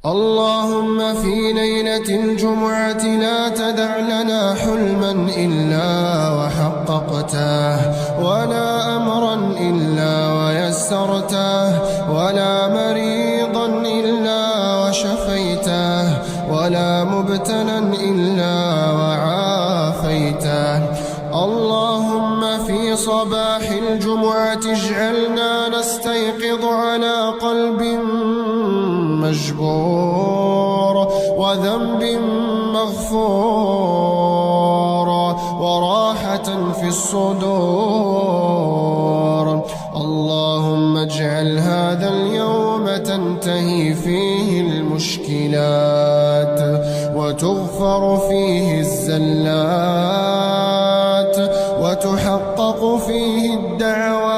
اللهم في ليلة الجمعة لا تدع لنا حلما إلا وحققته، ولا أمرا إلا ويسرته، ولا مريضا إلا وشفيته، ولا مبتلا إلا وعافيته. اللهم في صباح الجمعة اجعلنا نستيقظ على قلب مجبور، وذنب مغفور، وراحة في الصدور. اللهم اجعل هذا اليوم تنتهي فيه المشكلات، وتغفر فيه الزلات، وتحقق فيه الدعوات،